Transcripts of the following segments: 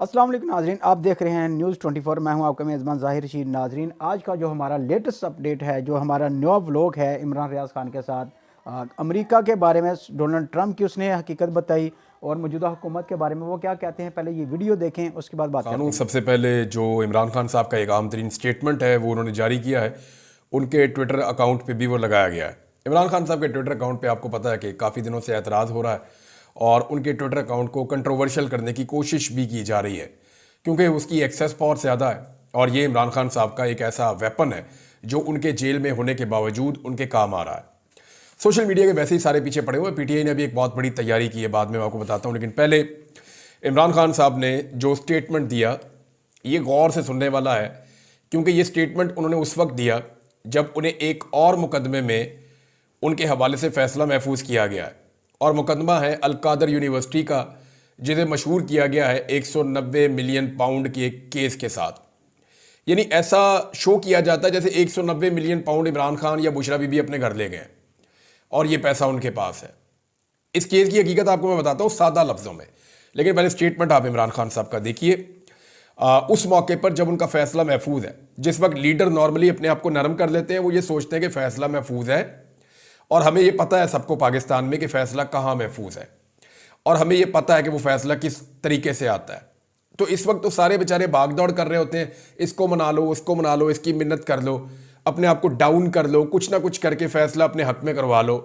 अस्सलाम वालेकुम नाजरीन, आप देख रहे हैं न्यूज़ 24। मैं हूं आपका मेज़बान ज़ाहिर रशीद। नाजरीन, आज का जो हमारा लेटेस्ट अपडेट है, जो हमारा नया व्लॉग है इमरान रियाज खान के साथ अमेरिका के बारे में, डोनाल्ड ट्रंप की उसने हकीकत बताई और मौजूदा हुकूमत के बारे में वो क्या कहते हैं। पहले ये वीडियो देखें, उसके बाद बात करते कानून हैं। सबसे पहले जो इमरान खान साहब का एक आम तरीन स्टेटमेंट है वो उन्होंने जारी किया है, उनके ट्विटर अकाउंट पे भी वो लगाया गया है। इमरान खान साहब के ट्विटर अकाउंट पे आपको पता है कि काफ़ी दिनों से एतराज़ हो रहा है और उनके ट्विटर अकाउंट को कंट्रोवर्शियल करने की कोशिश भी की जा रही है क्योंकि उसकी एक्सेस पावर ज़्यादा है और ये इमरान खान साहब का एक ऐसा वेपन है जो उनके जेल में होने के बावजूद उनके काम आ रहा है। सोशल मीडिया के वैसे ही सारे पीछे पड़े हुए। पीटीआई ने भी एक बहुत बड़ी तैयारी की है, बाद में मैं आपको बताता हूँ, लेकिन पहले इमरान खान साहब ने जो स्टेटमेंट दिया ये गौर से सुनने वाला है क्योंकि ये स्टेटमेंट उन्होंने उस वक्त दिया जब उन्हें एक और मुकदमे में उनके हवाले से फैसला महफूज किया गया है और मुकदमा है अलकादर यूनिवर्सिटी का, जिसे मशहूर किया गया है 190 मिलियन पाउंड के एक केस के साथ। यानी ऐसा शो किया जाता है जैसे 190 मिलियन पाउंड इमरान खान या बुशरा बीबी अपने घर ले गए और ये पैसा उनके पास है। इस केस की हकीकत आपको मैं बताता हूँ सादा लफ्ज़ों में, लेकिन पहले स्टेटमेंट आप इमरान खान साहब का देखिए। उस मौके पर जब उनका फैसला महफूज है, जिस वक्त लीडर नॉर्मली अपने आप को नरम कर लेते हैं, वो ये सोचते हैं कि फैसला महफूज है और हमें ये पता है सबको पाकिस्तान में कि फैसला कहाँ महफूज है और हमें ये पता है कि वो फैसला किस तरीके से आता है। तो इस वक्त तो सारे बेचारे भाग दौड़ कर रहे होते हैं, इसको मना लो, उसको मना लो, इसकी मिन्नत कर लो, अपने आप को डाउन कर लो, कुछ ना कुछ करके फैसला अपने हक में करवा लो।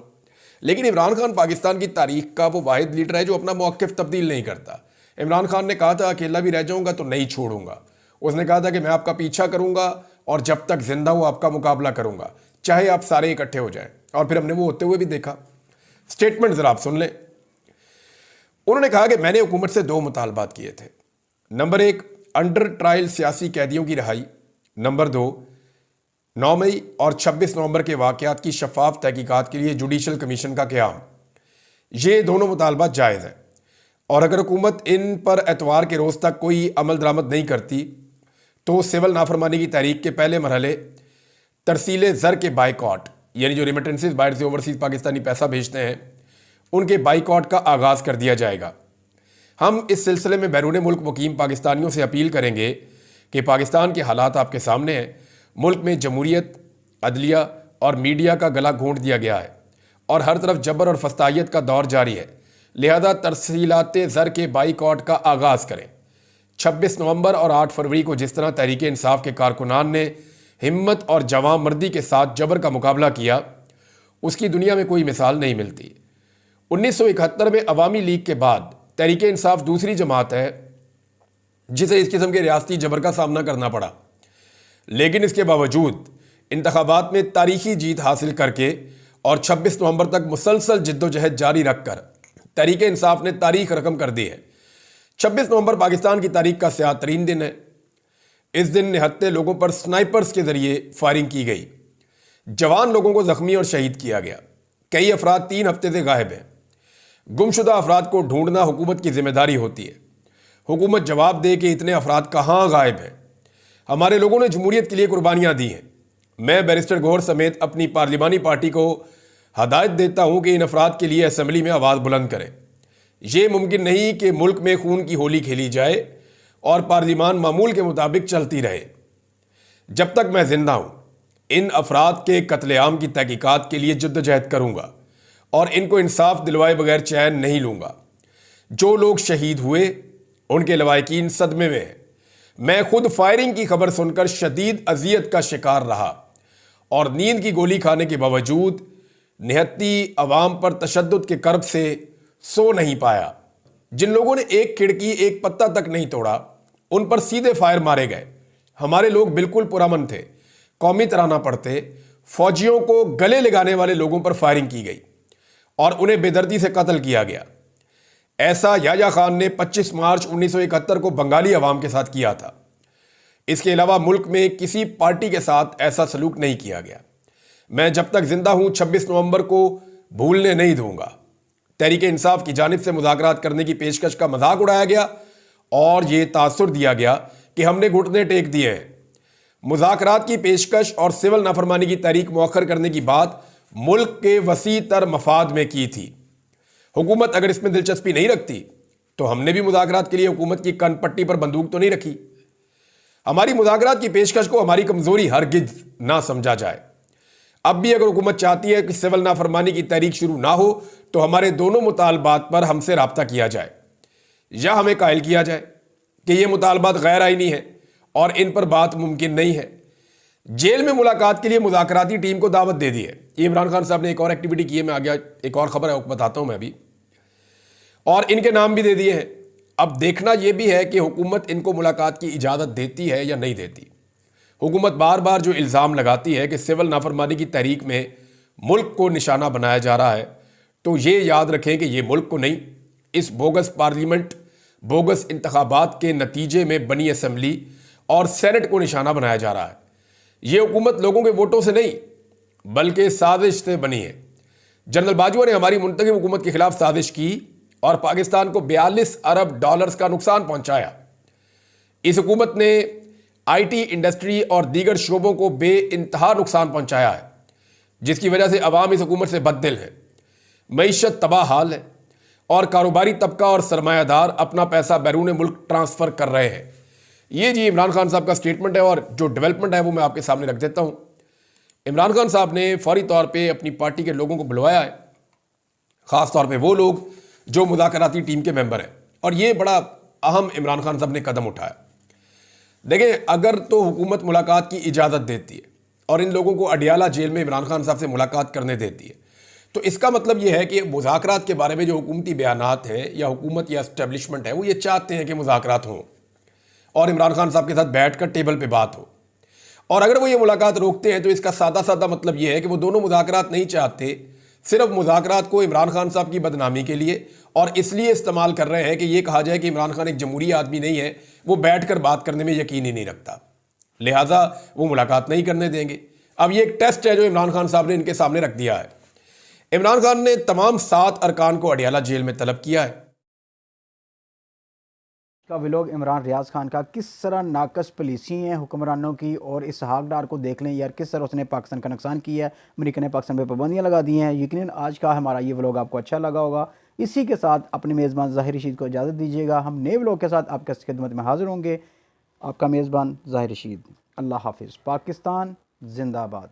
लेकिन इमरान खान पाकिस्तान की तारीख का वो वाहिद लीडर है जो अपना मौक़िफ़ तब्दील नहीं करता। इमरान खान ने कहा था अकेला भी रह जाऊंगा तो नहीं छोड़ूंगा। उसने कहा था कि मैं आपका पीछा करूंगा और जब तक जिंदा हूं आपका मुकाबला करूंगा, चाहे आप सारे इकट्ठे हो जाएं। और फिर हमने वो होते हुए भी देखा। स्टेटमेंट जरा आप सुन लें। उन्होंने कहा कि मैंने हुकूमत से 2 मुतालबात किए थे। नंबर 1, अंडर ट्रायल सियासी कैदियों की रिहाई। नंबर 2, 9 मई और 26 नवंबर के वाक़यात की शफाफ तहकीकात के लिए जुडिशल कमीशन का क़याम। ये दोनों मुतालबात जायज़ हैं और अगर हुकूमत इन पर एतवार के रोज़ तक कोई अमल दरामद नहीं करती तो सिविल नाफरमानी की तहरीक के पहले मरहले तरसील ज़र के बाइकॉट, यानी जो रिमिटेंसेस बाहर से ओवरसीज़ पाकिस्तानी पैसा भेजते हैं उनके बाइकॉट का आगाज़ कर दिया जाएगा। हम इस सिलसिले में बैरून मुल्क मुकीम पाकिस्तानियों से अपील करेंगे कि पाकिस्तान के हालात आपके सामने हैं। मुल्क में जमहूरियत, अदलिया और मीडिया का गला घोंट दिया गया है और हर तरफ जबर और फस्तायत का दौर जारी है। लिहाजा तरसीलात ज़र के बाइकॉट का आगाज़ करें। 26 नवंबर और 8 फरवरी को जिस तरह तहरीक इंसाफ के कारकुनान ने हिम्मत और जवां मर्दी के साथ जबर का मुकाबला किया, उसकी दुनिया में कोई मिसाल नहीं मिलती। 1971 में अवामी लीग के बाद तहरीक इंसाफ दूसरी जमात है जिसे इस किस्म के रियासती जबर का सामना करना पड़ा, लेकिन इसके बावजूद इंतखाबात में तारीखी जीत हासिल करके और 26 नवंबर तक मुसलसल जिद्दोजहद जारी रखकर तहरीक इंसाफ ने तारीख रकम कर दी है। 26 नवंबर पाकिस्तान की तारीख का स्याह तरीन दिन है। इस दिन निहत्ते लोगों पर स्नाइपर्स के जरिए फायरिंग की गई, जवान लोगों को जख्मी और शहीद किया गया। कई अफराद 3 हफ्ते से गायब हैं। गुमशुदा अफराद को ढूंढना हुकूमत की जिम्मेदारी होती है। हुकूमत जवाब दे कि इतने अफराद कहाँ गायब हैं। हमारे लोगों ने जमहूरियत के लिए कुर्बानियाँ दी हैं। मैं बैरिस्टर गौहर समेत अपनी पार्लिमानी पार्टी को हदायत देता हूँ कि इन अफराद के लिए असम्बली में आवाज़ बुलंद करें। ये मुमकिन नहीं कि मुल्क में खून की होली खेली जाए और पार्लिमान मामूल के मुताबिक चलती रहे। जब तक मैं जिंदा हूँ इन अफराद के कत्लेआम की तहकीकात के लिए जद्दोजहद करूँगा और इनको इंसाफ दिलवाए बगैर चैन नहीं लूँगा। जो लोग शहीद हुए उनके लवाहिकीन सदमे में हैं। मैं खुद फायरिंग की खबर सुनकर शदीद अजियत का शिकार रहा और नींद की गोली खाने के बावजूद निहत्ती अवाम पर तशद्दुद के कर्ब से सो नहीं पाया। जिन लोगों ने एक खिड़की, एक पत्ता तक नहीं तोड़ा, उन पर सीधे फायर मारे गए। हमारे लोग बिल्कुल पुरअमन थे। कौमी तराना पढ़ते फौजियों को गले लगाने वाले लोगों पर फायरिंग की गई और उन्हें बेदर्दी से कत्ल किया गया। ऐसा याया खान ने 25 मार्च 1971 को बंगाली अवाम के साथ किया था। इसके अलावा मुल्क में किसी पार्टी के साथ ऐसा सलूक नहीं किया गया। मैं जब तक जिंदा हूं 26 नवंबर को भूलने नहीं दूंगा। तहरीक इंसाफ की जानिब से मुज़ाकरात करने की पेशकश का मजाक उड़ाया गया और यह तासुर दिया गया कि हमने घुटने टेक दिए हैं। मुज़ाकरात की पेशकश और सिविल नाफरमानी की तारीख मौखर करने की बात मुल्क के वसी तर मफाद में की थी। हुकूमत अगर इसमें दिलचस्पी नहीं रखती तो तो हमने भी मुज़ाकरात के लिए हुकूमत की कनपट्टी पर बंदूक तो नहीं रखी। हमारी मुज़ाकरात की पेशकश को हमारी कमज़ोरी हरगिज़ ना समझा जाए। अब भी अगर हुकूमत चाहती है कि सिविल नाफरमानी की तहरीक शुरू ना हो तो हमारे दोनों मुतालबात पर हमसे रब्ता किया जाए या हमें कायल किया जाए कि ये मुतालबात गैर आईनी है और इन पर बात मुमकिन नहीं है। जेल में मुलाकात के लिए मुज़ाकराती टीम को दावत दे दी है। ये इमरान खान साहब ने एक और एक्टिविटी की है, मैं आगे एक और खबर है आपको बताता हूं मैं अभी, और इनके नाम भी दे दिए हैं। अब देखना यह भी है कि हुकूमत इनको मुलाकात की इजाज़त देती है या नहीं देती। हुकूमत बार बार जो इल्ज़ाम लगाती है कि सिविल नाफरमानी की तहरीक में मुल्क को निशाना बनाया जा रहा है, तो ये याद रखें कि ये मुल्क को नहीं, इस बोगस पार्लियामेंट, बोगस इंतखाबात के नतीजे में बनी असम्बली और सेनेट को निशाना बनाया जा रहा है। ये हुकूमत लोगों के वोटों से नहीं बल्कि साजिश से बनी है। जनरल बाजवा ने हमारी मुंतखब हुकूमत के खिलाफ साजिश की और पाकिस्तान को 42 अरब डॉलर्स का नुकसान पहुंचाया। इस हुकूमत ने आईटी इंडस्ट्री और दीगर शोबों को बेइंतहा नुकसान पहुंचाया है, जिसकी वजह से अवाम इस हुकूमत से बददिल है। मईशत तबाह हाल है और कारोबारी तबका और सरमायादार अपना पैसा बैरून मुल्क ट्रांसफ़र कर रहे हैं। ये जी इमरान खान साहब का स्टेटमेंट है और जो डेवलपमेंट है वो मैं आपके सामने रख देता हूँ। इमरान खान साहब ने फौरी तौर पे अपनी पार्टी के लोगों को बुलवाया है, ख़ास तौर पे वो लोग जो मुज़ाकराती टीम के मेंबर हैं, और ये बड़ा अहम इमरान खान साहब ने कदम उठाया। देखें, अगर तो हुकूमत मुलाकात की इजाज़त देती है और इन लोगों को अडियाला जेल में इमरान खान साहब से मुलाकात करने देती है, तो इसका मतलब ये है कि मुज़ाकरात के बारे में जो हुकूमती बयानात हैं या हुकूमत या एस्टेब्लिशमेंट है वो ये चाहते हैं कि मुज़ाकरात हों और इमरान खान साहब के साथ बैठकर टेबल पे बात हो। और अगर वो ये मुलाकात रोकते हैं तो इसका सादा सादा मतलब ये है कि वो दोनों मुज़ाकरात नहीं चाहते, सिर्फ मुज़ाकरात को इमरान खान साहब की बदनामी के लिए और इसलिए इस्तेमाल कर रहे हैं कि ये कहा जाए कि इमरान खान एक जमहूरी आदमी नहीं है, वो बैठकर बात करने में यकीन ही नहीं रखता, लिहाजा वो मुलाकात नहीं करने देंगे। अब ये एक टेस्ट है जो इमरान खान साहब ने इनके सामने रख दिया है। इमरान खान ने तमाम 7 अरकान को अडियाला जेल में तलब किया है। का व्लॉग इमरान रियाज खान का किस तरह नाकस पॉलिसी है हुक्मरानों की, और इसहाक डार को देख लें यार किस तरह उसने पाकिस्तान का नुकसान किया है, अमेरिका ने पाकिस्तान पर पाबंदियां लगा दी हैं। यकीनन आज का हमारा ये व्लॉग आपको अच्छा लगा होगा। इसी के साथ अपने मेज़बान ज़ाहिर रशीद को इजाज़त दीजिएगा। हम नए व्लॉग के साथ आपके खिदमत में हाजिर होंगे। आपका मेज़बान ज़ाहिर रशीद। अल्लाह हाफिज़। पाकिस्तान जिंदाबाद।